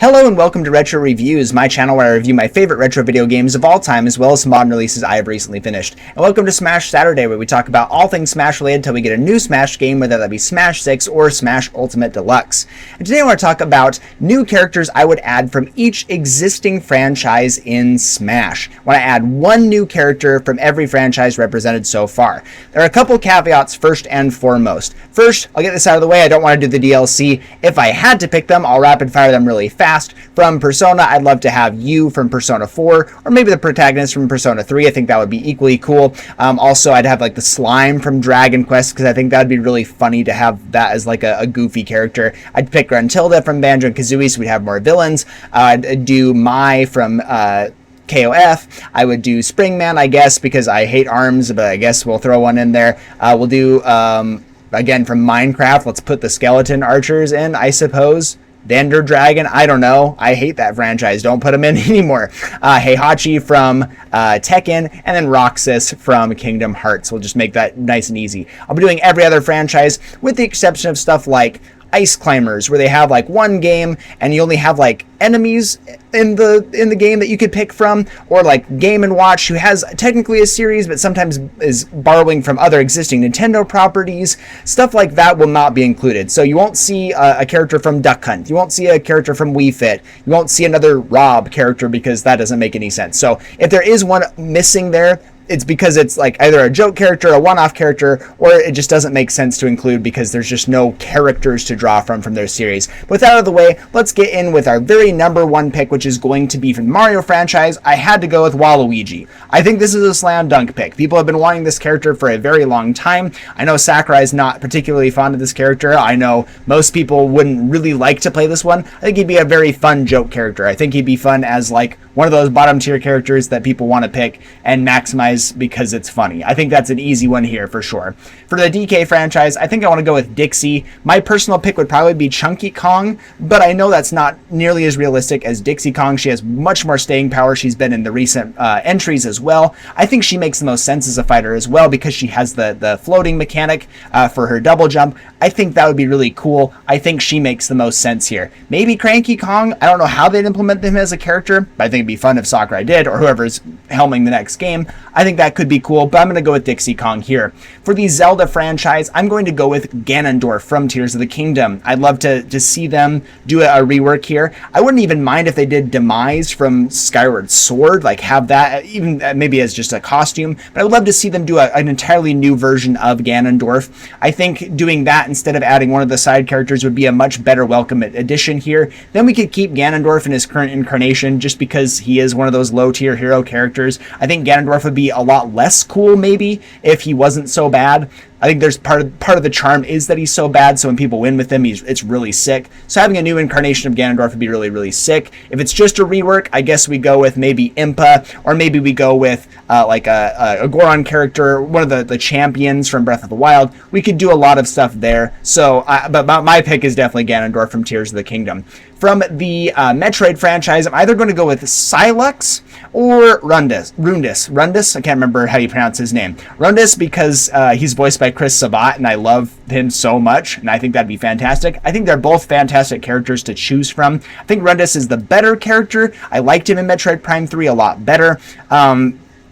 Hello and welcome to Retro Reviews, my channel where I review my favorite retro video games of all time as well as some modern releases I have recently finished. And welcome to Smash Saturday, where we talk about all things Smash related until we get a new Smash game, whether that be Smash 6 or Smash Ultimate Deluxe. And today I want to talk about new characters I would add from each existing franchise in Smash. I want to add one new character from every franchise represented so far. There are a couple caveats first and foremost. First, I'll get this out of the way, I don't want to do the DLC. If I had to pick them, I'll rapid fire them really fast. From Persona, I'd love to have you from Persona 4, or maybe the protagonist from Persona 3. I think that would be equally cool. Also, I'd have like the slime from Dragon Quest, because I think that would be really funny to have that as like a goofy character. I'd pick Gruntilda from Banjo-Kazooie, so we'd have more villains. I'd do Mai from KOF. I would do Springman, I guess, because I hate arms, but I guess we'll throw one in there. We'll do, again, from Minecraft, let's put the skeleton archers in, I suppose. Vander Dragon, I don't know. I hate that franchise. Don't put them in anymore. Heihachi from Tekken, and then Roxas from Kingdom Hearts. We'll just make that nice and easy. I'll be doing every other franchise with the exception of stuff like Ice Climbers, where they have like one game and you only have like enemies in the game that you could pick from, or like Game & Watch, who has technically a series but sometimes is borrowing from other existing Nintendo properties. Stuff like that will not be included. So you won't see a character from Duck Hunt, you won't see a character from Wii Fit, you won't see another Rob character, because that doesn't make any sense. So if there is one missing there, it's because it's like either a joke character, a one-off character, or it just doesn't make sense to include because there's just no characters to draw from their series. With that out of the way, let's get in with our very number one pick, which is going to be from the Mario franchise. I had to go with Waluigi. I think this is a slam dunk pick. People have been wanting this character for a very long time. I know Sakurai's not particularly fond of this character. I know most people wouldn't really like to play this one. I think he'd be a very fun joke character. I think he'd be fun as like one of those bottom tier characters that people want to pick and maximize because it's funny. I think that's an easy one here for sure. For the DK franchise, I think I want to go with Dixie. My personal pick would probably be Chunky Kong, but I know that's not nearly as realistic as Dixie Kong. She has much more staying power. She's been in the recent entries as well. I think she makes the most sense as a fighter as well because she has the floating mechanic for her double jump. I think that would be really cool. I think she makes the most sense here. Maybe Cranky Kong. I don't know how they'd implement him as a character, but I think it'd be fun if Sakurai did, or whoever's helming the next game. I think that could be cool, but I'm going to go with Dixie Kong here. For the Zelda franchise, I'm going to go with Ganondorf from Tears of the Kingdom. I'd love to see them do a rework here. I wouldn't even mind if they did Demise from Skyward Sword, like have that even maybe as just a costume, but I would love to see them do an entirely new version of Ganondorf. I think doing that instead of adding one of the side characters would be a much better welcome addition here. Then we could keep Ganondorf in his current incarnation just because he is one of those low tier hero characters. I think Ganondorf would be a lot less cool maybe if he wasn't so bad. I think there's part of the charm is that he's so bad, so when people win with him, it's really sick. So having a new incarnation of Ganondorf would be really, really sick. If it's just a rework, I guess we go with maybe Impa, or maybe we go with like a Goron character, one of the champions from Breath of the Wild. We could do a lot of stuff there. So, but my pick is definitely Ganondorf from Tears of the Kingdom. From the Metroid franchise, I'm either going to go with Sylux or Rundus. I can't remember how you pronounce his name. Rundus, because he's voiced by Chris Sabat, and I love him so much, and I think that'd be fantastic. I think they're both fantastic characters to choose from. I think Rundus is the better character. I liked him in Metroid Prime 3 a lot better.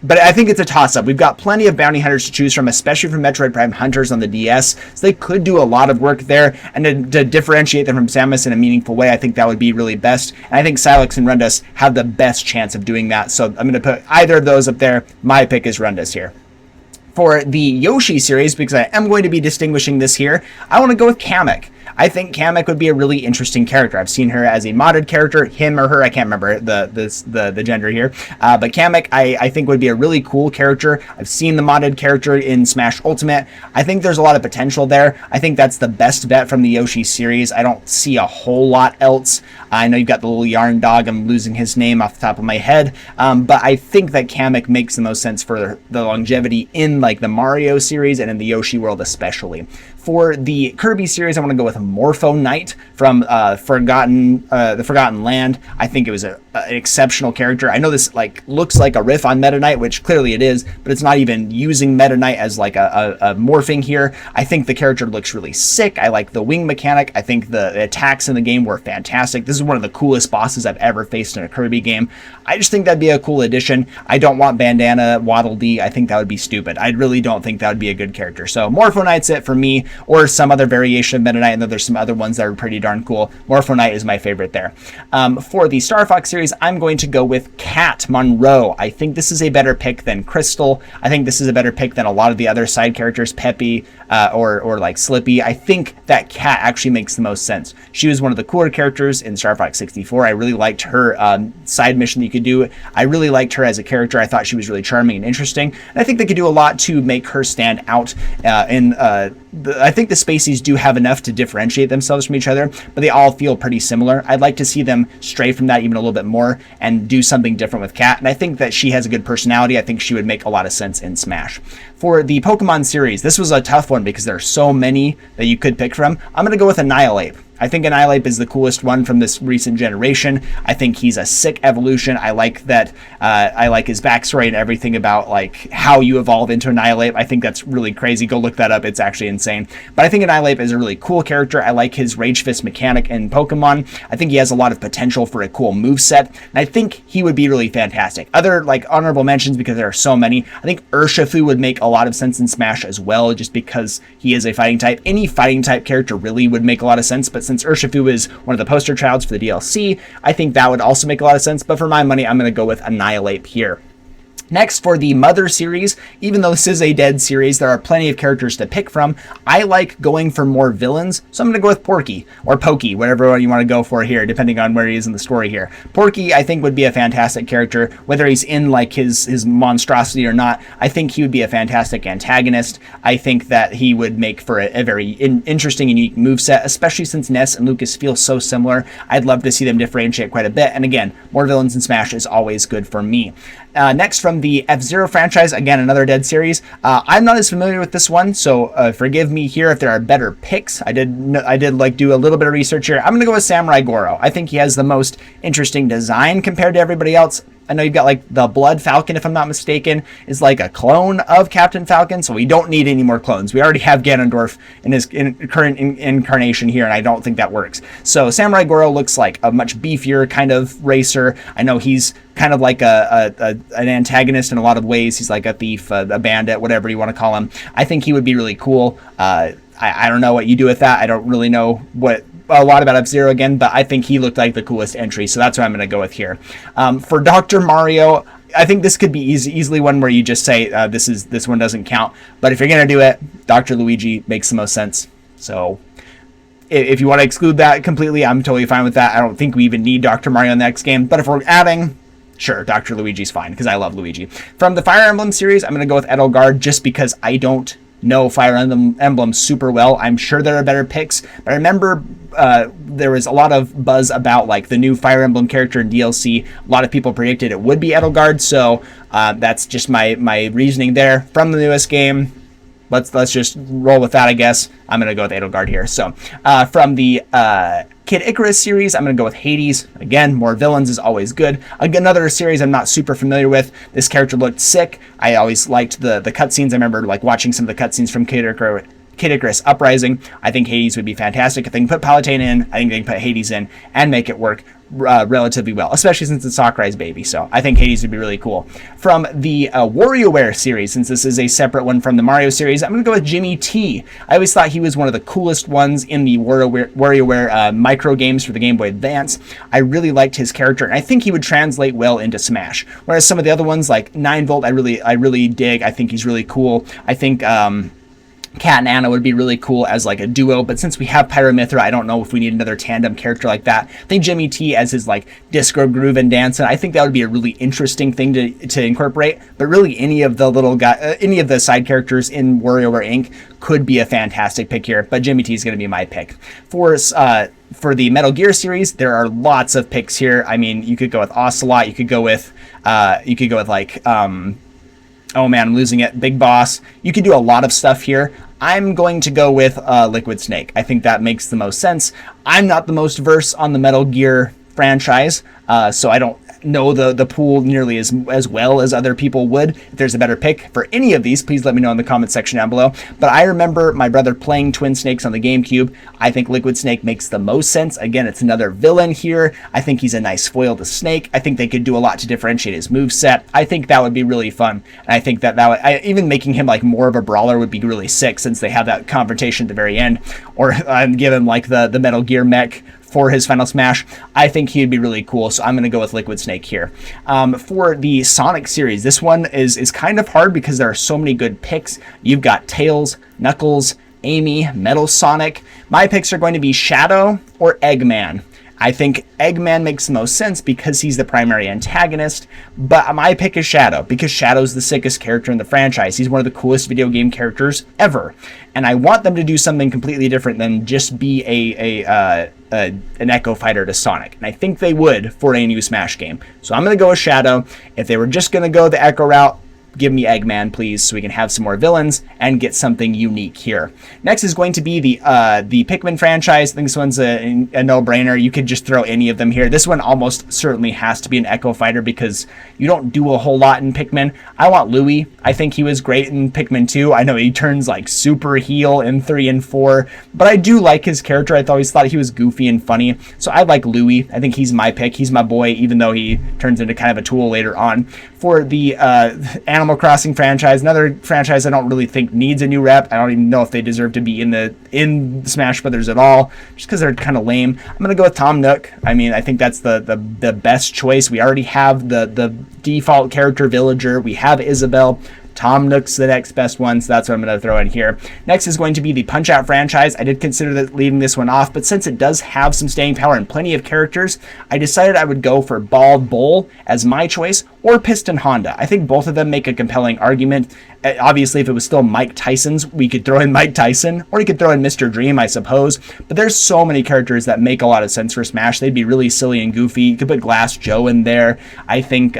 But I think it's a toss-up. We've got plenty of bounty hunters to choose from, especially from Metroid Prime Hunters on the DS, so they could do a lot of work there, and to differentiate them from Samus in a meaningful way, I think that would be really best. And I think Sylux and Rundus have the best chance of doing that, so I'm going to put either of those up there. My pick is Rundus here. For the Yoshi series, because I am going to be distinguishing this here, I want to go with Kamek. I think Kamek would be a really interesting character. I've seen her as a modded character, him or her, I can't remember the gender here. But Kamek, I think would be a really cool character. I've seen the modded character in Smash Ultimate. I think there's a lot of potential there. I think that's the best bet from the Yoshi series. I don't see a whole lot else. I know you've got the little yarn dog. I'm losing his name off the top of my head. But I think that Kamek makes the most sense for the longevity in like the Mario series and in the Yoshi world especially. For the Kirby series, I want to go with Morpho Knight from the Forgotten Land. I think it was an exceptional character. I know this like looks like a riff on Meta Knight, which clearly it is, but it's not even using Meta Knight as like a morphing here. I think the character looks really sick. I like the wing mechanic. I think the attacks in the game were fantastic. This is one of the coolest bosses I've ever faced in a Kirby game. I just think that'd be a cool addition. I don't want Bandana Waddle Dee. I think that would be stupid. I really don't think that would be a good character. So Morpho Knight's it for me, or some other variation of Meta Knight. And then there's some other ones that are pretty darn cool. Morpho Knight is my favorite there. For the Star Fox series, I'm going to go with Cat Monroe. I think this is a better pick than Crystal. I think this is a better pick than a lot of the other side characters, Peppy or like Slippy. I think that Cat actually makes the most sense. She was one of the cooler characters in Star Fox 64. I really liked her side mission that you could do. I really liked her as a character. I thought she was really charming and interesting. And I think they could do a lot to make her stand out I think the Spaceys do have enough to differentiate themselves from each other, but they all feel pretty similar. I'd like to see them stray from that even a little bit more and do something different with Cat, and I think that she has a good personality. I think she would make a lot of sense in Smash. For the Pokemon series, this was a tough one because there are so many that you could pick from. I'm going to go with Annihilape. I think Annihilape is the coolest one from this recent generation. I think he's a sick evolution. I like that. I like his backstory and everything about like how you evolve into Annihilape. I think that's really crazy. Go look that up. It's actually insane. But I think Annihilape is a really cool character. I like his Rage Fist mechanic in Pokemon. I think he has a lot of potential for a cool moveset, and I think he would be really fantastic. Other like honorable mentions, because there are so many. I think Urshifu would make a lot of sense in Smash as well, just because he is a fighting type. Any fighting type character really would make a lot of sense, but since Urshifu is one of the poster childs for the DLC, I think that would also make a lot of sense, but for my money, I'm going to go with Annihilape here. Next, for the Mother series, even though this is a dead series, there are plenty of characters to pick from. I like going for more villains, so I'm going to go with Porky, or Pokey, whatever one you want to go for here, depending on where he is in the story here. Porky, I think, would be a fantastic character, whether he's in like his monstrosity or not. I think he would be a fantastic antagonist. I think that he would make for a very interesting and unique moveset, especially since Ness and Lucas feel so similar. I'd love to see them differentiate quite a bit, and again, more villains in Smash is always good for me. Next, from the F-Zero franchise, again, another dead series. I'm not as familiar with this one, so forgive me here if there are better picks. I did like do a little bit of research here. I'm going to go with Samurai Goro. I think he has the most interesting design compared to everybody else. I know you've got like the Blood Falcon, if I'm not mistaken, is like a clone of Captain Falcon, so we don't need any more clones. We already have Ganondorf in his current incarnation here, and I don't think that works. So Samurai Goro looks like a much beefier kind of racer. I know he's kind of like an antagonist in a lot of ways. He's like a thief, a bandit, whatever you want to call him. I think he would be really cool. I don't know what you do with that. I don't really know a lot about F-Zero again, but I think he looked like the coolest entry, so that's what I'm going to go with here. For Dr. Mario, I think this could be easily one where you just say this one doesn't count, but if you're going to do it, Dr. Luigi makes the most sense. So if you want to exclude that completely, I'm totally fine with that. I don't think we even need Dr. Mario in the next game, but if we're adding, sure, Dr. Luigi's fine, because I love Luigi. From the Fire Emblem series, I'm going to go with Edelgard, just because I don't know Fire Emblem super well. I'm sure there are better picks, but I remember there was a lot of buzz about like the new Fire Emblem character in DLC. A lot of people predicted it would be Edelgard, so that's just my reasoning there. From the newest game, let's just roll with that, I guess. I'm going to go with Edelgard here. So from the Kid Icarus series, I'm going to go with Hades. Again, more villains is always good. Another series I'm not super familiar with. This character looked sick. I always liked the cutscenes. I remember like watching some of the cutscenes from Kid Icarus Uprising. I think Hades would be fantastic. If they can put Palutena in, I think they can put Hades in and make it work relatively well, especially since it's Sakurai's baby. So I think Hades would be really cool. From the WarioWare series, since this is a separate one from the Mario series, I'm going to go with Jimmy T. I always thought he was one of the coolest ones in the WarioWare micro games for the Game Boy Advance. I really liked his character, and I think he would translate well into Smash. Whereas some of the other ones, like 9-Volt, I really dig. I think he's really cool. I think Cat and Anna would be really cool as like a duo, but since we have Pyramithra, I don't know if we need another tandem character like that. I think Jimmy T as his like Disco Groove and Dancin', I think that would be a really interesting thing to incorporate. But really, any of the side characters in WarioWare Inc. could be a fantastic pick here. But Jimmy T is going to be my pick. For the Metal Gear series, there are lots of picks here. I mean, you could go with Ocelot. You could go with like oh man, I'm losing it. Big Boss. You could do a lot of stuff here. I'm going to go with Liquid Snake. I think that makes the most sense. I'm not the most versed on the Metal Gear franchise, so I don't know the pool nearly as well as other people would. If there's a better pick for any of these, please let me know in the comment section down below. But I remember my brother playing Twin Snakes on the GameCube. I think Liquid Snake makes the most sense. Again, it's another villain here. I think he's a nice foil to Snake. I think they could do a lot to differentiate his moveset. I think that would be really fun. And I think that would, even making him like more of a brawler would be really sick, since they have that confrontation at the very end. Or give him like the Metal Gear mech for his final smash. I think he'd be really cool, so I'm going to go with Liquid Snake here. For the Sonic series, this one is kind of hard because there are so many good picks. You've got Tails, Knuckles, Amy, Metal Sonic. My picks are going to be Shadow or Eggman. I think Eggman makes the most sense because he's the primary antagonist, but my pick is Shadow because Shadow's the sickest character in the franchise. He's one of the coolest video game characters ever, and I want them to do something completely different than just be an Echo Fighter to Sonic, and I think they would for a new Smash game. So I'm going to go with Shadow. If they were just going to go the Echo route, give me Eggman, please, so we can have some more villains and get something unique here. Next is going to be the Pikmin franchise. I think this one's a no-brainer. You could just throw any of them here. This one almost certainly has to be an Echo Fighter because you don't do a whole lot in Pikmin. I want Louie. I think he was great in Pikmin 2. I know he turns like super heel in 3 and 4, but I do like his character. I always thought he was goofy and funny, so I like Louie. I think he's my pick. He's my boy, even though he turns into kind of a tool later on. For the Animal Crossing franchise, another franchise I don't really think needs a new rep. I don't even know if they deserve to be in Smash Brothers at all, just because they're kind of lame. I'm gonna go with Tom Nook. I mean, I think that's the best choice. We already have the default character villager. We have Isabelle. Tom Nook's the next best one, so that's what I'm going to throw in here. Next is going to be the Punch-Out franchise. I did consider leaving this one off, but since it does have some staying power and plenty of characters, I decided I would go for Bald Bull as my choice, or Piston Honda. I think both of them make a compelling argument. Obviously, if it was still Mike Tyson's, we could throw in Mike Tyson, or you could throw in Mr. Dream, I suppose. But there's so many characters that make a lot of sense for Smash. They'd be really silly and goofy. You could put Glass Joe in there. I think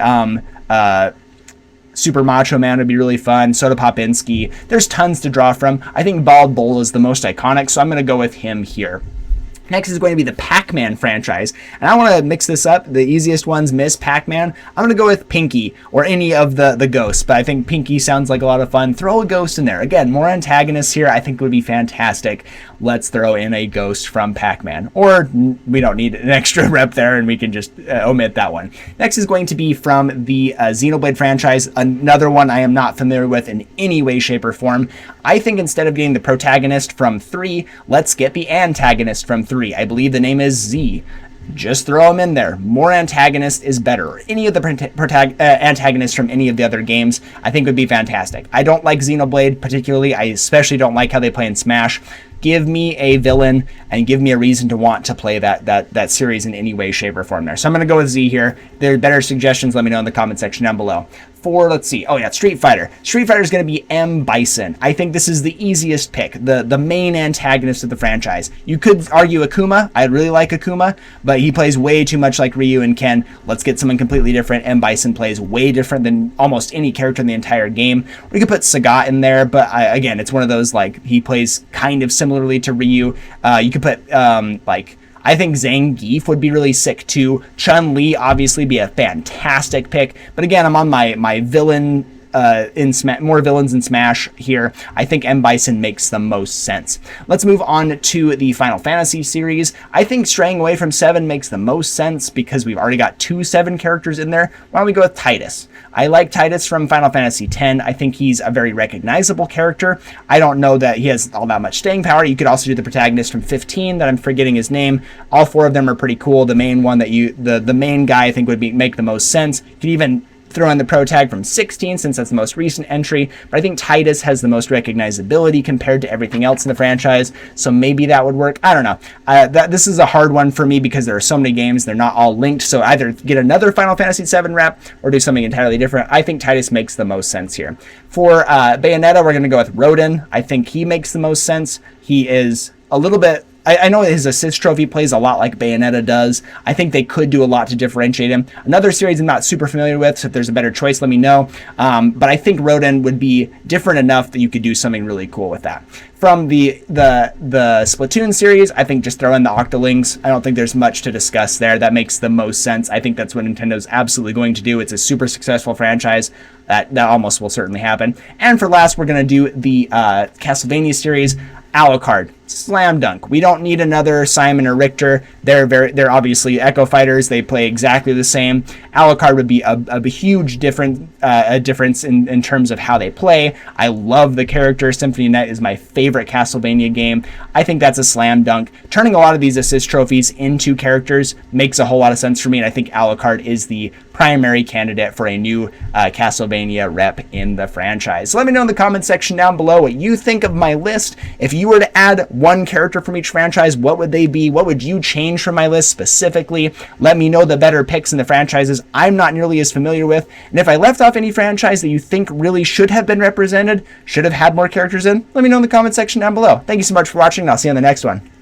Super Macho Man would be really fun. Soda Popinski. There's tons to draw from. I think Bald Bull is the most iconic, so I'm going to go with him here. Next is going to be the Pac-Man franchise, and I want to mix this up. The easiest ones miss Pac-Man. I'm going to go with Pinky or any of the ghosts, but I think Pinky sounds like a lot of fun. Throw a ghost in there. Again, more antagonists here I think would be fantastic. Let's throw in a ghost from Pac-Man, or we don't need an extra rep there and we can just omit that one. Next is going to be from the Xenoblade franchise, another one I am not familiar with in any way, shape, or form. I think instead of getting the protagonist from 3, let's get the antagonist from 3. I believe the name is Z. Just throw them in there. More antagonist is better. Any of the antagonists from any of the other games I think would be fantastic. I don't like Xenoblade particularly. I especially don't like how they play in Smash. Give me a villain and give me a reason to want to play that series in any way, shape, or form there. So I'm going to go with Z here. If there are better suggestions, let me know in the comment section down below. For, let's see, oh yeah, Street Fighter. Street Fighter is going to be M. Bison. I think this is the easiest pick, the main antagonist of the franchise. You could argue Akuma. I really like Akuma, but he plays way too much like Ryu and Ken. Let's get someone completely different. M. Bison plays way different than almost any character in the entire game. We could put Sagat in there, but again, it's one of those, like, he plays kind of similarly to Ryu. You could put, I think Zangief would be really sick too. Chun-Li obviously be a fantastic pick, but again, I'm on my villain more villains in Smash here. I think M. Bison makes the most sense. Let's move on to the Final Fantasy series. I think straying away from 7 makes the most sense because we've already got 2 7 characters in there. Why don't we go with Tidus? I like Tidus from Final Fantasy X. I think he's a very recognizable character. I don't know that he has all that much staying power. You could also do the protagonist from 15 that I'm forgetting his name. All 4 of them are pretty cool. The main one that the main guy I think would make the most sense. You could even throw in the Pro Tag from 16 since that's the most recent entry, but I think Tidus has the most recognizability compared to everything else in the franchise, so maybe that would work. I don't know. This is a hard one for me because there are so many games, they're not all linked, so either get another Final Fantasy VII rep or do something entirely different. I think Tidus makes the most sense here. For Bayonetta, we're going to go with Rodin. I think he makes the most sense. He is a little bit I know his assist trophy plays a lot like Bayonetta does. I think they could do a lot to differentiate him. Another series I'm not super familiar with, so if there's a better choice, let me know. But I think Rodin would be different enough that you could do something really cool with that. From the Splatoon series, I think just throw in the Octolings. I don't think there's much to discuss there. That makes the most sense. I think that's what Nintendo's absolutely going to do. It's a super successful franchise. That almost will certainly happen. And for last, we're going to do the Castlevania series. Alucard, slam dunk. We don't need another Simon or Richter. They're obviously Echo Fighters. They play exactly the same. Alucard would be a huge difference in terms of how they play. I love the character. Symphony of Night is my favorite Castlevania game. I think that's a slam dunk. Turning a lot of these assist trophies into characters makes a whole lot of sense for me, and I think Alucard is the primary candidate for a new Castlevania rep in the franchise. So let me know in the comment section down below what you think of my list. If you were to add one character from each franchise, what would they be? What would you change from my list specifically? Let me know the better picks in the franchises I'm not nearly as familiar with. And if I left off any franchise that you think really should have been represented, should have had more characters in, let me know in the comment section down below. Thank you so much for watching, and I'll see you on the next one.